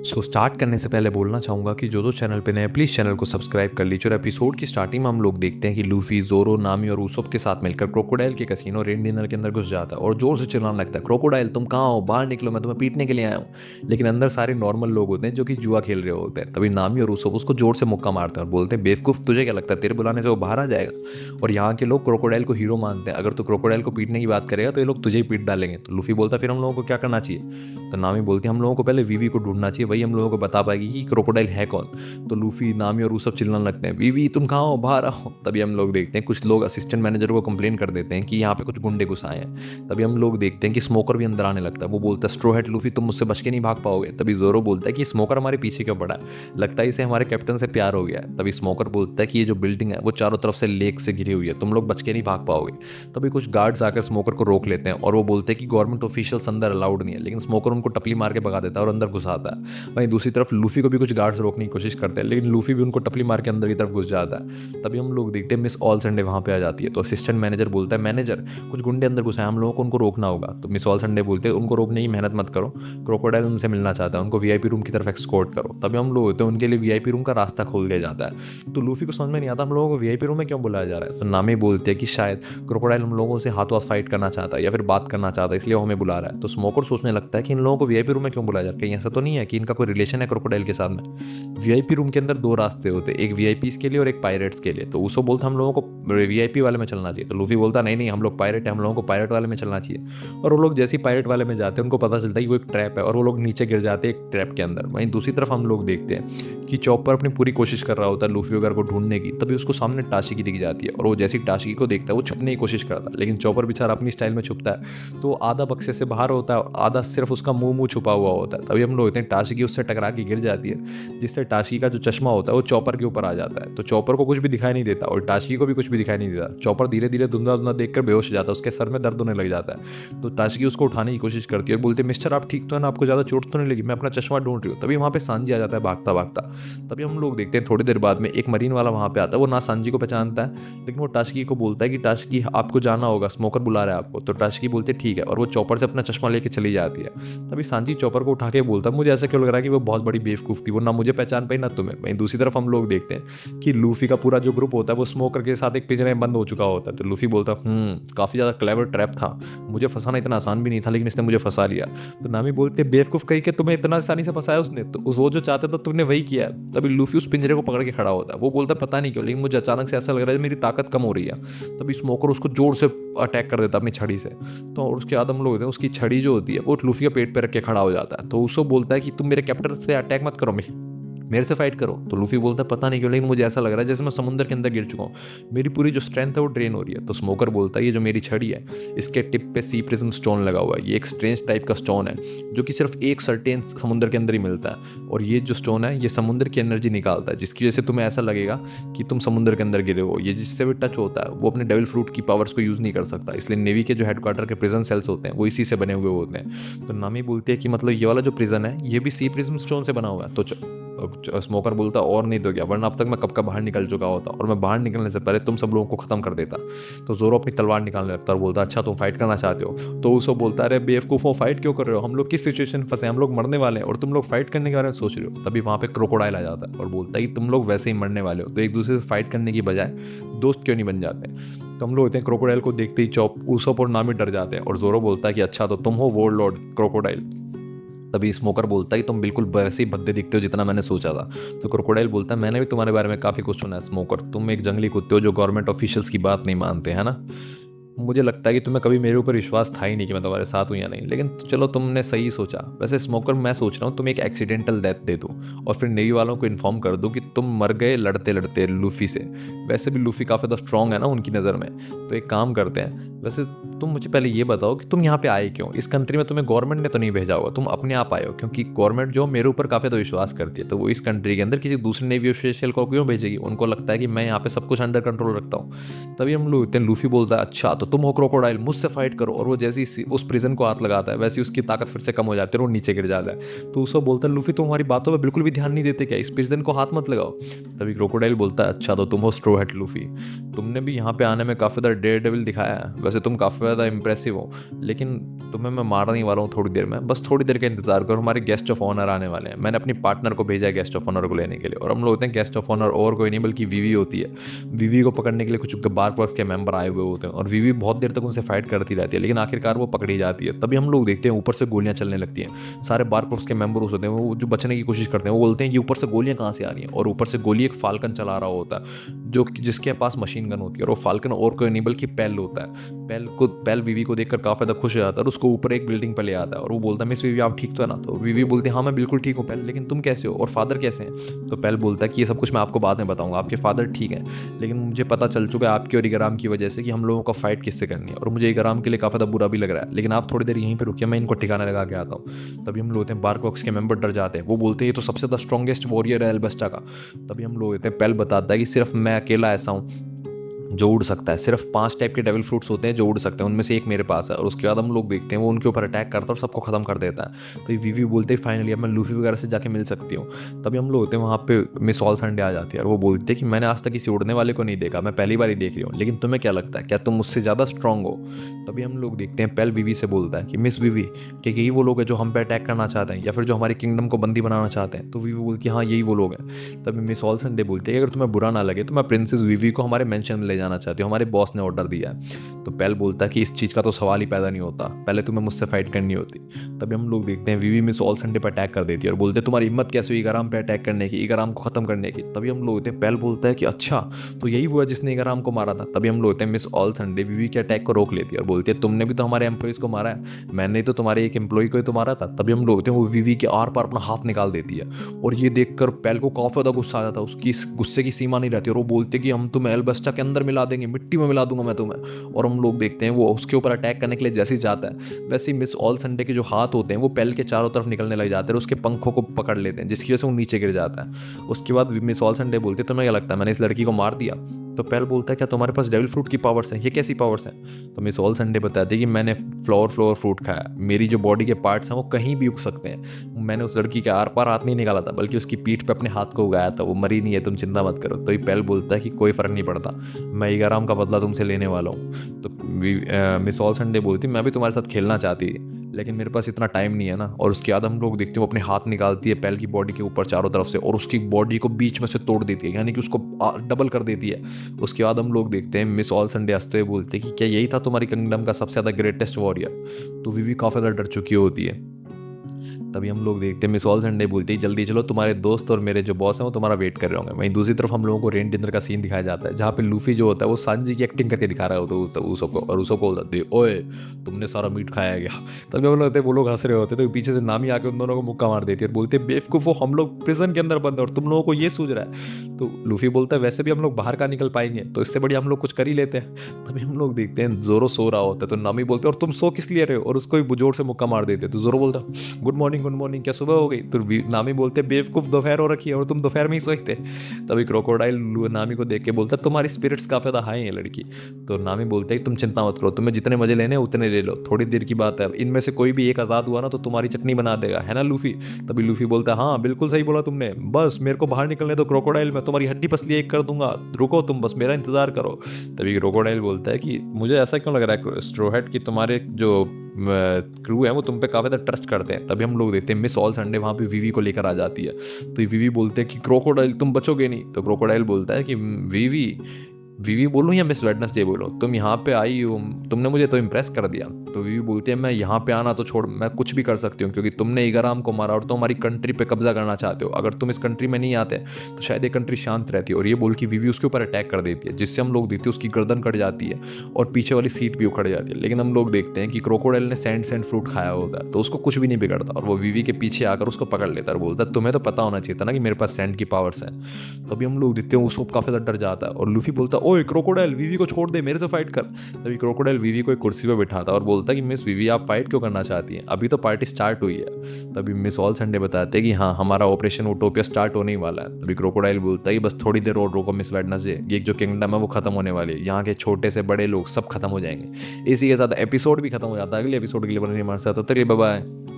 So start करने से पहले बोलना चाहूँगा कि जो चैनल पे नए प्लीज़ चैनल को सब्सक्राइब कर लीजिए। और एपिसोड की स्टार्टिंग में हम लोग देखते हैं कि लूफी, ज़ोरो, नामी और उsopp के साथ मिलकर क्रोकोडाइल के कसीनो रेन डिनर के अंदर घुस जाता है और जोर से चिल्लाने लगता है, क्रोकोडाइल तुम कहाँ हो, बाहर निकलो, मैं तुम्हें पीटने के लिए आया हूँ। लेकिन अंदर सारे नॉर्मल लोग होते हैं जो कि जुआ खेल रहे होते हैं। तभी नामी और उsopp उसको जोर से मुक्का मारते हैं और बोलते हैं, बेवकूफ़ तुझे क्या लगता है तेरे बुलाने से वो बाहर आ जाएगा। और यहाँ के लोग क्रोकोडाइल को हीरो मानते हैं, अगर तू क्रोकोडाइल को पीटने की बात करेगा तो ये लोग तुझे ही पीट डालेंगे। तो लूफी बोलता है, फिर हम लोगों को क्या करना चाहिए। तो नामी बोलती है, हम लोगों को पहले वीवी को ढूंढना चाहिए, वही हम लोगों को बता पाएगी कि क्रोकोडाइल है कौन। तो लूफी, नामी और उsopp चिल्लाने लगते हैं, वीवी तुम कहाँ हो, बाहर आओ। तभी हम लोग देखते हैं कुछ लोग असिस्टेंट मैनेजर को कंप्लेन कर देते हैं कि यहाँ पे कुछ गुंडे घुस आए हैं। तभी हम लोग देखते हैं कि स्मोकर भी अंदर आने लगता है। वो बोलता है, स्ट्रो हेड लूफी तुम मुझसे बच के नहीं भाग पाओगे। तभी जोरो बोलता है कि स्मोकर हमारे पीछे क्यों पड़ा है, लगता है इसे हमारे कैप्टन से प्यार हो गया है। तभी स्मोकर बोलता है कि ये जो बिल्डिंग है वो चारों तरफ से लेक से घिरी हुई है, तुम लोग बच के नहीं भाग पाओगे। तभी कुछ गार्ड्स आकर स्मोकर को रोक लेते हैं और वो बोलते हैं कि गवर्नमेंट ऑफिशियल्स अंदर अलाउड नहीं है, लेकिन स्मोकर उनको टपली मार के भगा देता है और अंदर घुसाता है। वहीं दूसरी तरफ लूफी को भी कुछ गार्ड्स रोकने की कोशिश करते हैं, लेकिन लूफी भी उनको टपली मार के अंदर की तरफ घुस जाता है। तभी हम लोग देखते हैं मिस ऑल संडे वहाँ पे आ जाती है। तो असिस्टेंट मैनेजर बोलता है, मैनेजर कुछ गुंडे अंदर घुसे हैं, हम लोगों को उनको रोकना होगा। तो मिस ऑल संडे बोलते हैं, उनको रोकने की मेहनत मत करो, क्रोकोडाइल उनसे मिलना चाहता है, उनको वीआईपी रूम की तरफ एक्सकोर्ट करो। तभी हम लोग होते हैं उनके लिए वीआईपी रूम का रास्ता खोल दिया जाता है। तो लूफी को समझ में नहीं आता हम लोगों को वीआईपी रूम में क्यों बुलाया जा रहा है। तो नामी बोलते हैं कि शायद क्रोकोडाइल हम लोगों से हाथों हाथ फाइट करना चाहता है या फिर बात करना चाहता है, इसलिए वो हमें बुला रहा है। तो स्मोकर सोचने लगता है कि इन लोगों को वीआईपी रूम में क्यों बुलाया जा रहा है, कहीं ऐसा तो नहीं है कि इनका कोई रिलेशन है क्रोकोडाइल के साथ में। वीआईपी रूम के अंदर दो रास्ते होते हैं, एक वीआईपीज के लिए और एक पायरेट्स के लिए। तो उसो बोलता हम लोगों को वीआईपी वाले में चलना चाहिए। तो लूफी बोलता नहीं नहीं, हम लोग पायरेट है, हम लोगों को पायरेट वाले में चलना चाहिए। और वो लोग जैसे ही पायरेट वाले में जाते हैं उनको पता चलता है कि वो एक ट्रैप है और वो लोग नीचे गिर जाते हैं एक ट्रैप के अंदर। वहीं दूसरी तरफ हम लोग देखते हैं कि चॉपर अपनी पूरी कोशिश कर रहा होता है लूफी वगैरह को ढूंढने की। तभी उसको सामने टाशिकी दिख जाती है और वो जैसी टाशिकी को देखता है वो छुपने की कोशिश करता है, लेकिन चॉपर बेचारा अपनी स्टाइल में छुपता है तो आधा बक्से से बाहर होता है और आधा सिर्फ उसका मुंह छुपा हुआ होता है। तभी हम लोग होते हैं टाशिकी उससे टकरा के गिर जाती है, जिससे टाशिकी का जो चश्मा होता है वो चॉपर के ऊपर आ जाता है। तो चॉपर को कुछ भी दिखाई नहीं देता और टाशिकी को भी कुछ भी दिखाई नहीं देता। चॉपर धीरे धीरे धुंधला धुंधला देखकर बेहोश हो जाता है, उसके सर में दर्द होने लग जाता है। तो टाशिकी उसको उठाने की कोशिश करती है और बोलती है, मिस्टर आप ठीक तो है ना, आपको ज़्यादा चोट तो नहीं लगी, मैं अपना चश्मा ढूंढ रही हूँ। तभी वहाँ पे सांजी आ जाता है भागता भागता। तभी हम लोग देखते हैं थोड़ी देर बाद में एक मरीन वाला वहाँ पे आता है। वो ना सांजी को पहचानता है, लेकिन वो टाशिकी को बोलता है कि टाशिकी आपको जाना होगा, स्मोकर बुला रहा है आपको। तो टाशिकी बोलती है ठीक है, और वो चॉपर से अपना चश्मा लेके चली जाती है। तभी सांजी चॉपर को उठा के बोलता है, मुझे ऐसा क्यों लग रहा है कि वो बहुत बड़ी बेवकूफ़ थी, वो ना मुझे पहचान पाई ना तुम्हें। वहीं दूसरी तरफ हम लोग देखते हैं कि लूफी का पूरा जो ग्रुप होता है वो स्मोकर के साथ एक पिंजरे में बंद हो चुका होता है। तो लूफी बोलता है, काफ़ी ज़्यादा क्लेवर ट्रैप था, मुझे फंसाना इतना आसान भी नहीं था, लेकिन इसने मुझे फंसा लिया। तो नामी बोलते हैं, बेवकूफ़ कही कि तुम्हें इतना आसानी से फंसाया उसने, तो वो जो चाहता था तुमने वही किया। तभी लूफी उस पिंजरे को पकड़ के खड़ा होता है। वो बोलता है, पता नहीं क्यों, लेकिन मुझे अचानक से ऐसा लग रहा है मेरी ताकत कम हो रही है। तभी स्मोकर उसको जोर से अटैक कर देता अपनी छड़ी से। तो और उसके बाद हम लोग होते हैं उसकी छड़ी जो होती है वो लूफी के पेट पे रख के खड़ा हो जाता है। तो उसको बोलता है कि तुम मेरे कैप्टन पे अटैक मत करो, मेरे से फाइट करो। तो लूफी बोलता है, पता नहीं क्यों, लेकिन मुझे ऐसा लग रहा है जैसे मैं समुद्र के अंदर गिर चुका हूँ, मेरी पूरी जो स्ट्रेंथ है वो ड्रेन हो रही है। तो स्मोकर बोलता है, ये जो मेरी छड़ी है इसके टिप पे सी प्रिज्म स्टोन लगा हुआ है, ये एक स्ट्रेंज टाइप का स्टोन है जो कि सिर्फ एक सर्टेन समुद्र के अंदर ही मिलता है। और ये जो स्टोन है ये समुद्र की एनर्जी निकालता है, जिसकी वजह से तुम्हें ऐसा लगेगा कि तुम समुद्र के अंदर गिरे हो। ये जिससे भी टच होता है वो अपने डेविल फ्रूट की पावर्स को यूज़ नहीं कर सकता, इसलिए नेवी के जो हेडक्वार्टर के प्रिजन सेल्स होते हैं वो इसी से बने हुए होते हैं। तो नामी बोलती है कि मतलब ये वाला जो प्रिजन है ये भी सी प्रिज्म स्टोन से बना हुआ है। तो स्मोकर बोलता और नहीं तो क्या, वरना अब तक मैं कब का बाहर निकल चुका होता और मैं बाहर निकलने से पहले तुम सब लोगों को खत्म कर देता। तो जोरो अपनी तलवार निकालने लगता और बोलता, अच्छा तुम फाइट करना चाहते हो। तो उसको बोलता, अरे बेवकूफ़ो फाइट क्यों कर रहे हो, हम लोग किस सिचुएशन फंसे, हम लोग मरने वाले हैं और तुम लोग फाइट करने के बारे में सोच रहे हो। तभी वहाँ पे क्रोकोडाइल आ जाता है और बोलता है कि तुम लोग वैसे ही मरने वाले हो, तो एक दूसरे से फाइट करने की बजाय दोस्त क्यों नहीं बन जाते। तो हम लोग होते हैं क्रोकोडाइल को देखते ही उसोप और नामी डर जाते हैं और जोरो बोलता है कि अच्छा तो तुम हो वॉर लॉर्ड क्रोकोडाइल। तभी स्मोकर बोलता है कि तुम बिल्कुल वैसे ही भद्दे दिखते हो जितना मैंने सोचा था। तो क्रोकोडाइल बोलता है, मैंने भी तुम्हारे बारे में काफ़ी कुछ सुना है स्मोकर, तुम एक जंगली कुत्ते हो जो गवर्नमेंट ऑफिशियल्स की बात नहीं मानते है ना। मुझे लगता है कि तुम्हें कभी मेरे ऊपर विश्वास था ही नहीं कि मैं तुम्हारे साथ हूँ या नहीं, लेकिन चलो तुमने सही सोचा। वैसे स्मोकर मैं सोच रहा हूँ तुम एक एक्सीडेंटल डेथ दे दो और फिर नेवी वालों को इन्फॉर्म कर दो कि तुम मर गए लड़ते लड़ते लूफी से। वैसे भी लूफी काफ़ी ज़्यादा स्ट्रॉन्ग है ना उनकी नज़र में, तो एक काम करते हैं। वैसे तुम मुझे पहले ये बताओ कि तुम यहाँ पे आए क्यों, इस कंट्री में तुम्हें गवर्नमेंट ने तो नहीं भेजा होगा, तुम अपने आप आए हो, क्योंकि गवर्नमेंट जो मेरे ऊपर काफ़ी ज़्यादा विश्वास करती है तो वो इस कंट्री के अंदर किसी दूसरे नेवी ऑफिशियल को क्यों भेजेगी, उनको लगता है कि मैं यहाँ पे सब कुछ अंडर कंट्रोल रखता हूँ। तभी हम लोग लूफी बोलता है, अच्छा तो तुम हो क्रोकोडाइल, मुझसे फाइट करो। और वो जैसे ही उस प्रिजन को हाथ लगाता है वैसे उसकी ताकत फिर से कम हो जाती है और वो नीचे गिर जाता है। तो उसको बोलता है, लूफी तुम हमारी बातों पर बिल्कुल भी ध्यान नहीं देते क्या, इस प्रिजन को हाथ मत लगाओ। तभी क्रोकोडाइल बोलता है, अच्छा तो तुम हो स्ट्रो हेड लूफी, तुमने भी यहाँ पे आने में काफ़ी ज़्यादा डेयर डेविल दिखाया है, वैसे तुम काफ़ी ज़्यादा इंप्रेसिव हो, लेकिन तुम्हें मैं मारने ही वाला हूँ थोड़ी देर में, बस थोड़ी देर का इंतजार करो, हमारे गेस्ट ऑफ ऑनर आने वाले हैं। मैंने अपनी पार्टनर को भेजा है गेस्ट ऑफ ऑनर को लेने के लिए, और हम लोग होते हैं गेस्ट ऑफ ऑनर और कोई नहीं बल्कि वीवी होती है। वीवी को पकड़ने के लिए कुछ बार्क वर्क्स के मेंबर आए हुए होते हैं, और वीवी बहुत देर तक उनसे फाइट करती रहती है, लेकिन आखिरकार वो पकड़ी जाती है। तभी हम लोग देखते हैं ऊपर से गोलियां चलने लगती हैं। सारे बार्क वर्क्स के मेंबर होते हैं, वो जो बचने की कोशिश करते हैं, वो बोलते हैं ये ऊपर से गोलियां कहाँ से आ रही हैं, और ऊपर से गोली एक फाल्कन चला रहा होता है जो जिसके पास मशीन गन होती है, और वो फाल्कन और कोई नहीं बल्कि पेल होता है। पेल वीवी को देखकर काफी ज्यादा खुश हो जाता है और उसको ऊपर एक बिल्डिंग पर ले आता है, और वो बोलता है मिस वीवी आप ठीक तो है ना? तो वीवी बोलती है हाँ मैं बिल्कुल ठीक हूँ पेल, लेकिन तुम कैसे हो और फादर कैसे हैं? तो पेल बोलता है कि ये सब कुछ मैं आपको बाद में बताऊंगा, आपके फादर ठीक है, लेकिन मुझे पता चल चुका है आपके और इगराम की वजह से कि हम लोगों का फाइट किससे करनी है, और मुझे इगराम के लिए काफी ज्यादा बुरा भी लग रहा है, लेकिन आप थोड़ी देर यहीं पर रुकिए, मैं इनको ठिकाना लगा के आता हूँ। तभी हम लोग होते हैं बार्क वर्क्स के मेंबर डर जाते हैं, वो बोलते हैं ये तो सबसे ज्यादा स्ट्रॉन्गेस्ट वॉरियर है एल्बस्टा का। तभी हम लोग होते हैं पेल बताता है कि सिर्फ मैं अकेला ऐसा हूँ जो उड़ सकता है, सिर्फ 5 टाइप के डेविल फ्रूट्स होते हैं जो उड़ सकते हैं, उनमें से एक मेरे पास है। और उसके बाद हम लोग देखते हैं वो उनके ऊपर अटैक करता है और सबको खत्म कर देता है। तो ये वीवी बोलते हैं फाइनली अब मैं लूफी वगैरह से जाके मिल सकती हूँ। तभी हम लोग होते हैं वहाँ पे मिस ऑल संडे आ जाती है, और वो बोलते हैं कि मैंने आज तक किसी उड़ने वाले को नहीं देखा, मैं पहली बार ही देख रही हूँ, लेकिन तुम्हें क्या लगता है क्या तुम मुझसे ज़्यादा स्ट्रांग हो? तभी हम लोग देखते हैं पेल वीवी से बोलता है कि मिस वीवी क्या यही वो लोग हैं जो हम पे अटैक करना चाहते हैं, या फिर जो हमारी किंगडम को बंदी बनाना चाहते हैं? तो वीवी बोलती है हाँ यही वो लोग हैं। तभी मिस ऑल संडे बोलती है कि अगर तुम्हें बुरा ना लगे तो मैं प्रिंसेस वीवी को हमारे मेंशन में ले जाना चाहती हूँ, हमारे बॉस ने ऑर्डर दिया है। तो पेल बोलता है कि इस चीज़ का तो सवाल ही पैदा नहीं होता, पहले तुम्हें मुझसे फाइट करनी होती। तभी हम लोग देखते हैं वीवी मिस ऑल संडे पर अटैक कर देती है और बोलते हैं तुम्हारी हिम्मत कैसे हुई इगराम पे अटैक करने की, इगराम को खत्म करने की? तभी हम लोग होते हैं पेल बोलता है कि अच्छा तो यही वो है जिसने इगराम को मारा था। तभी हम लोग होते हैं मिस ऑल संडे वीवी के अटैक को रोक लेती है और बोलती है तुमने भी तो हमारे एम्प्लॉइज को मारा है, मैंने तो तुम्हारे एक एम्प्लॉय को ही तो मारा था। तभी हम लोग होते हैं वो वीवी के आर पार अपना हाथ निकाल देती है, और ये देखकर पेल को काफी ज्यादा गुस्सा आ जाता है, उसकी गुस्से की सीमा नहीं रहती, और वो बोलते कि हम तुम्हें एल्बस्टा के अंदर मिला देंगे, मिट्टी में मिला दूंगा मैं तुम्हें। और हम लोग देखते हैं वो उसके ऊपर अटैक करने के लिए जैसे ही जाता है, वैसे ही मिस ऑल संडे के जो हाथ होते हैं वो पेल के चारों तरफ निकलने लग जाते हैं और उसके पंखों को पकड़ लेते हैं, जिसकी वजह से वो नीचे गिर जाता है। उसके बाद मिस ऑल संडे बोलते तुम्हें क्या लगता है मैंने इस लड़की को मार दिया? तो पेल बोलता है क्या तुम्हारे पास डेविल फ्रूट की पावर्स हैं? ये कैसी पावर्स हैं? तो मिस ऑल संडे बताती है कि मैंने फ्लोर फ्रूट खाया, मेरी जो बॉडी के पार्ट्स हैं वो कहीं भी उग सकते हैं, मैंने उस लड़की के आर पार हाथ नहीं निकाला था बल्कि उसकी पीठ पे अपने हाथ को उगाया था, वो मरी नहीं है, तुम चिंता मत करो। तो ये पेल बोलता है कि कोई फर्क नहीं पड़ता, मैं इगराम का बदला तुमसे लेने वाला हूँ। तो मिस ऑल संडे बोलती मैं भी तुम्हारे साथ खेलना चाहती लेकिन मेरे पास इतना टाइम नहीं है ना। और उसके बाद हम लोग देखते हैं वो अपने हाथ निकालती है पेल की बॉडी के ऊपर चारों तरफ से, और उसकी बॉडी को बीच में से तोड़ देती है, यानी कि उसको डबल कर देती है। उसके बाद हम लोग देखते हैं मिस ऑल संडे हंसते हुए बोलते हैं कि क्या यही था तुम्हारी किंगडम का सबसे ज़्यादा ग्रेटेस्ट वॉरियर? तो वीवी काफ़ी ज़्यादा डर चुकी होती है। तभी हम लोग देखते हैं मिस ऑल संडे बोलती है जल्दी चलो, तुम्हारे दोस्त और मेरे जो बॉस हैं वो तुम्हारा वेट कर रहे होंगे। वहीं दूसरी तरफ हम लोगों को रेन डिनर का सीन दिखाया जाता है, जहाँ पे लूफी जो होता है वो सांजी की एक्टिंग करके दिखा रहा होता है उसको, और उसको बोलता है ओए तुमने सारा मीट खाया गया। तभी हम लोग वो लोग हंस रहे होते तो पीछे से नामी आके उन दोनों को मुक्का मार देती है और बोलते हैं बेवकूफ़ हो, हम लोग प्रिजन के अंदर बंद है और तुम लोगों को ये सूझ रहा है। तो लूफी बोलता है वैसे भी हम लोग बाहर का निकल पाएंगे, तो इससे बढ़िया हम लोग कुछ कर ही लेते हैं। तभी हम लोग देखते हैं जोरो सो रहा होता है, तो नामी बोलते हैं और तुम सो किस लिए रहे हो, और उसको भी जोर से मुक्का मार देते हैं। तो जोरो बोलता गुड मॉर्निंग, क्या सुबह हो गई? तो नामी बोलते बेवकूफ दोपहर हो रखी है और तुम दोपहर में ही सोए थे। तभी क्रोकोडाइल नामी को देख के बोलता तुम्हारी स्पिरिट्स काफी ज्यादा हाई है लड़की। तो नामी बोलते हैं तुम चिंता मत करो, तुम्हें जितने मजे लेने उतने ले लो, थोड़ी देर की बात है, इनमें से कोई भी एक आजाद हुआ ना तो तुम्हारी चटनी बना देगा, है ना लूफी? तभी लूफी बोलता है हाँ बिल्कुल सही बोला तुमने, बस मेरे को बाहर निकलने दो क्रोकोडाइल, मैं तुम्हारी हड्डी पसली एक कर दूंगा, रुको तुम बस मेरा इंतजार करो। तभी क्रोकोडाइल बोलता है कि मुझे ऐसा क्यों लग रहा है स्ट्रो हेड कि तुम्हारे जो क्रू है वो तुम पे काफी ज्यादा ट्रस्ट करते हैं। तभी हम लोग देखते हैं मिस ऑल संडे वहां पे वीवी को लेकर आ जाती है। तो वीवी बोलते हैं कि क्रोकोडाइल तुम बचोगे नहीं। तो क्रोकोडाइल बोलता है कि वीवी बोलूँ या मिस वेडनेसडे बोलूँ, तुम यहाँ पे आई हो, तुमने मुझे तो इम्प्रेस कर दिया। तो वीवी बोलती है मैं यहाँ पे आना तो छोड़, मैं कुछ भी कर सकती हूँ क्योंकि तुमने इगराम को मारा और तुम हमारी कंट्री पे कब्जा करना चाहते हो, अगर तुम इस कंट्री में नहीं आते तो शायद ये कंट्री शांत रहती है। और ये बोल के वीवी उसके ऊपर अटैक कर देती है, जिससे हम लोग देखते हैं उसकी गर्दन कट जाती है और पीछे वाली सीट भी उखड़ जाती है। लेकिन हम लोग देखते हैं कि क्रोकोडाइल ने सैंड फ्रूट खाया होता है तो उसको कुछ भी नहीं बिगड़ता, और वो वीवी के पीछे आकर उसको पकड़ लेता है और बोलता है तुम्हें तो पता होना चाहिए था ना कि मेरे पास सैंड की पावर्स हैं। तभी हम लोग देखते हैं उसको काफी ज्यादा डर जाता है और लूफी बोलता है ओए क्रोकोडाइल वीवी को छोड़ दे, मेरे से फाइट कर। तभी क्रोकोडाइल वीवी को एक कुर्सी पर बिठाता है और बोलता है कि मिस वीवी आप फाइट क्यों करना चाहती हैं, अभी तो पार्टी स्टार्ट हुई है। तभी मिस ऑल संडे बताते हैं कि हाँ हमारा ऑपरेशन उटोपिया स्टार्ट होने ही वाला है। तभी क्रोकोडाइल बोलता है कि बस थोड़ी देर और रोको मिस वेडनेसडे, ये जो किंगडम है वो खत्म होने वाली है, यहाँ के छोटे से बड़े लोग सब खत्म हो जाएंगे। इसी के साथ एपिसोड भी खत्म हो जाता है। अगले एपिसोड के लिए बने हमारे साथ, तो बाय बाय।